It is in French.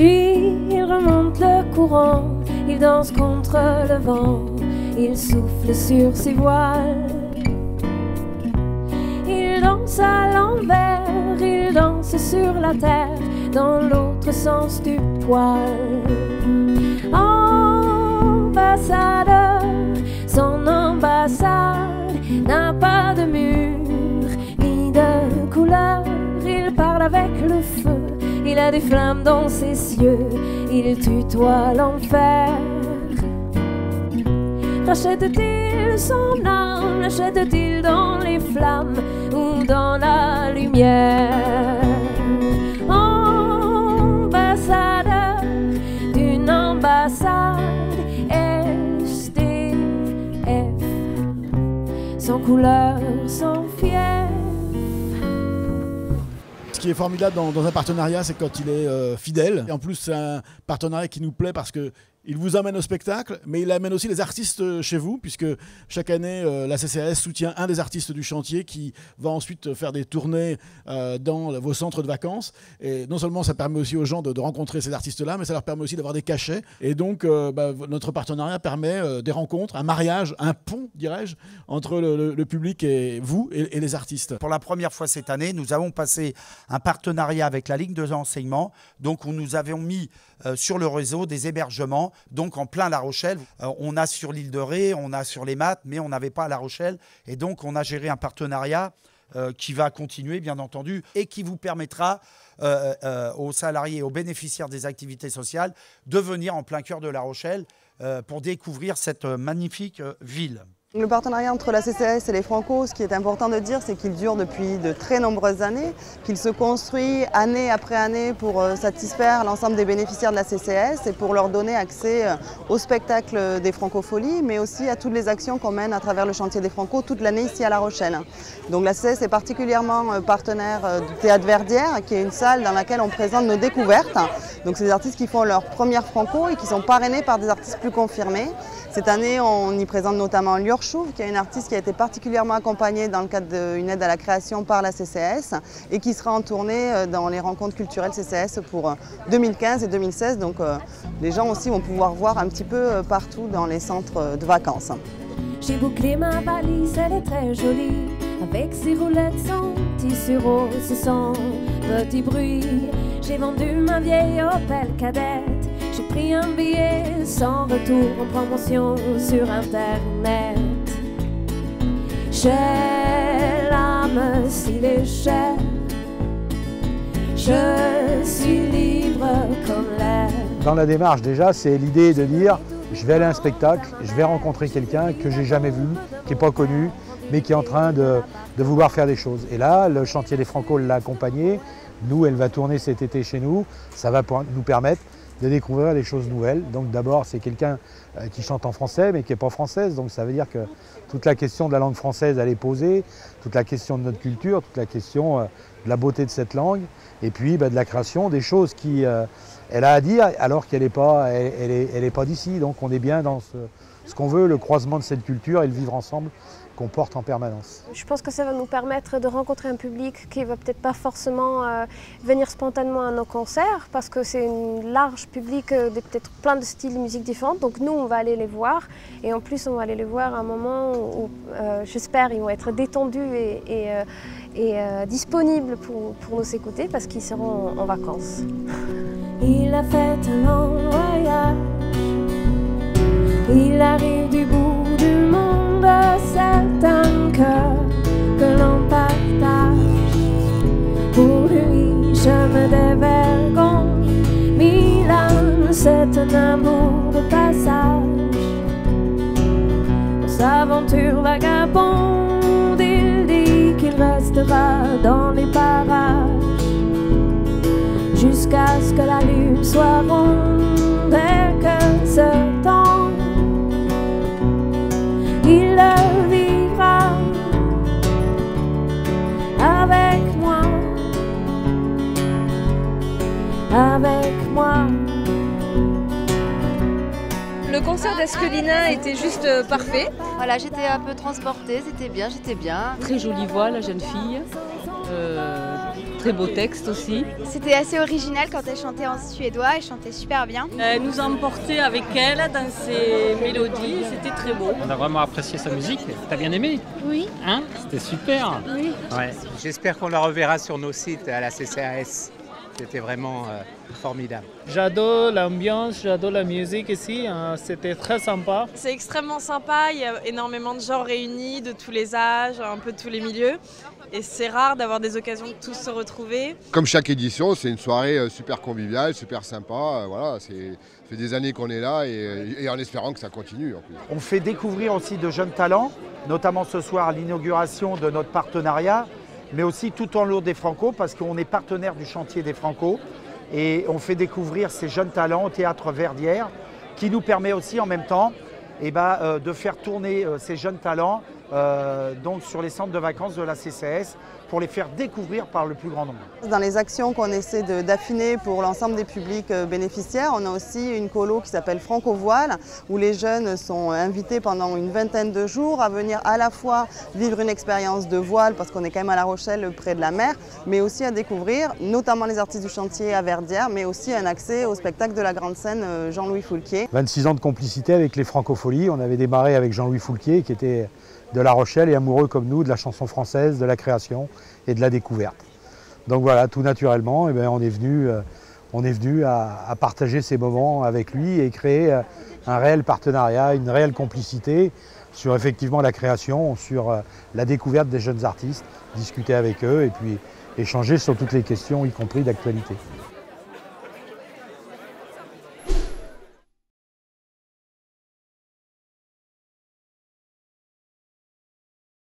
Lui, il remonte le courant, il danse contre le vent, il souffle sur ses voiles. Il danse à l'envers, il danse sur la terre, dans l'autre sens du poil. Ambassadeur, son ambassade n'a pas de mur ni de couleur. Il parle avec le feu, il a des flammes dans ses cieux, il tutoie l'enfer. Rachète-t-il son âme, l'achète-t-il dans les flammes ou dans la lumière? Ambassadeur d'une ambassade SDF, sans couleur, sans fièvre. Ce qui est formidable dans un partenariat, c'est quand il est fidèle. Et en plus, c'est un partenariat qui nous plaît parce que il vous amène au spectacle, mais il amène aussi les artistes chez vous, puisque chaque année, la CCAS soutient un des artistes du chantier qui va ensuite faire des tournées dans vos centres de vacances. Et non seulement ça permet aussi aux gens de rencontrer ces artistes-là, mais ça leur permet aussi d'avoir des cachets. Et donc, notre partenariat permet des rencontres, un mariage, un pont, dirais-je, entre le public et vous et les artistes. Pour la première fois cette année, nous avons passé un partenariat avec la Ligue de l'enseignement. Donc, nous avions mis sur le réseau des hébergements, donc en plein La Rochelle. On a sur l'île de Ré, on a sur les Mattes, mais on n'avait pas à La Rochelle. Et donc, on a géré un partenariat qui va continuer, bien entendu, et qui vous permettra aux salariés et aux bénéficiaires des activités sociales de venir en plein cœur de La Rochelle pour découvrir cette magnifique ville. Le partenariat entre la CCAS et les Franco, ce qui est important de dire, c'est qu'il dure depuis de très nombreuses années, qu'il se construit année après année pour satisfaire l'ensemble des bénéficiaires de la CCAS et pour leur donner accès au spectacle des Francofolies, mais aussi à toutes les actions qu'on mène à travers le chantier des Franco toute l'année ici à La Rochelle. Donc la CCAS est particulièrement partenaire du Théâtre Verdière, qui est une salle dans laquelle on présente nos découvertes. Donc c'est des artistes qui font leur première Franco et qui sont parrainés par des artistes plus confirmés. Cette année, on y présente notamment Lior Chouv, qui est une artiste qui a été particulièrement accompagnée dans le cadre d'une aide à la création par la CCAS et qui sera en tournée dans les rencontres culturelles CCAS pour 2015 et 2016. Donc les gens aussi vont pouvoir voir un petit peu partout dans les centres de vacances. J'ai bouclé ma valise, elle est très jolie, avec ses roulettes, son tissu rose, son petit bruit. J'ai vendu ma vieille Opel Kadett, j'ai pris un billet sans retour en promotion sur internet. J'ai l'âme s'il est cher, je suis libre comme l'air. Dans la démarche déjà, c'est l'idée de dire je vais aller à un spectacle, je vais rencontrer quelqu'un que j'ai jamais vu, qui n'est pas connu, mais qui est en train de vouloir faire des choses. Et là, le chantier des Franco l'a accompagné. Nous, elle va tourner cet été chez nous. Ça va nous permettre de découvrir des choses nouvelles. Donc d'abord, c'est quelqu'un qui chante en français, mais qui n'est pas française. Donc ça veut dire que toute la question de la langue française, elle est posée, toute la question de notre culture, toute la question de la beauté de cette langue, et puis de la création, des choses qu'elle a à dire, alors qu'elle n'est pas, elle est pas d'ici. Donc on est bien dans ce qu'on veut, le croisement de cette culture et le vivre ensemble qu'on porte en permanence. Je pense que ça va nous permettre de rencontrer un public qui ne va peut-être pas forcément venir spontanément à nos concerts, parce que c'est un large public de peut-être plein de styles de musique différents. Donc nous, on va aller les voir, et en plus on va aller les voir à un moment où j'espère ils vont être détendus et disponibles pour nous écouter, parce qu'ils seront en vacances. Il a fait un long voyage, il arrive du bout du monde. C'est un cœur que l'on partage. Pour lui, je me dévergonde. Milan, c'est un amour de passage. On s'aventure vagabonde. Il dit qu'il restera dans les parages jusqu'à ce que la lune soit ronde et que ce temps il le vivra avec moi, avec moi. Le concert d'Esquelina était juste parfait. Voilà, j'étais un peu transportée, c'était bien, j'étais bien. Très jolie voix, la jeune fille. très beaux textes aussi. C'était assez original quand elle chantait en suédois, elle chantait super bien. Elle nous a emportés avec elle dans ses mélodies, c'était très beau. On a vraiment apprécié sa musique. T'as bien aimé? Oui. Hein? C'était super. Oui. Ouais. J'espère qu'on la reverra sur nos sites à la CCAS. C'était vraiment formidable. J'adore l'ambiance, j'adore la musique ici, c'était très sympa. C'est extrêmement sympa, il y a énormément de gens réunis, de tous les âges, un peu de tous les milieux. Et c'est rare d'avoir des occasions de tous se retrouver. Comme chaque édition, c'est une soirée super conviviale, super sympa. Voilà, ça fait des années qu'on est là et en espérant que ça continue. En plus. On fait découvrir aussi de jeunes talents, notamment ce soir à l'inauguration de notre partenariat, mais aussi tout en l'eau des Franco, parce qu'on est partenaire du chantier des Franco. Et on fait découvrir ces jeunes talents au Théâtre Verdière, qui nous permet aussi en même temps de faire tourner ces jeunes talents donc sur les centres de vacances de la CCAS pour les faire découvrir par le plus grand nombre. Dans les actions qu'on essaie d'affiner pour l'ensemble des publics bénéficiaires, on a aussi une colo qui s'appelle Franco Voile, où les jeunes sont invités pendant une vingtaine de jours à venir à la fois vivre une expérience de voile, parce qu'on est quand même à La Rochelle, près de la mer, mais aussi à découvrir, notamment les artistes du chantier à Verdière, mais aussi un accès au spectacle de la grande scène Jean-Louis Foulquier. 26 ans de complicité avec les Francofolies. On avait démarré avec Jean-Louis Foulquier, qui était de La Rochelle et amoureux comme nous de la chanson française, de la création et de la découverte. Donc voilà, tout naturellement, on est venu à partager ces moments avec lui et créer un réel partenariat, une réelle complicité sur effectivement la création, sur la découverte des jeunes artistes, discuter avec eux et puis échanger sur toutes les questions, y compris d'actualité.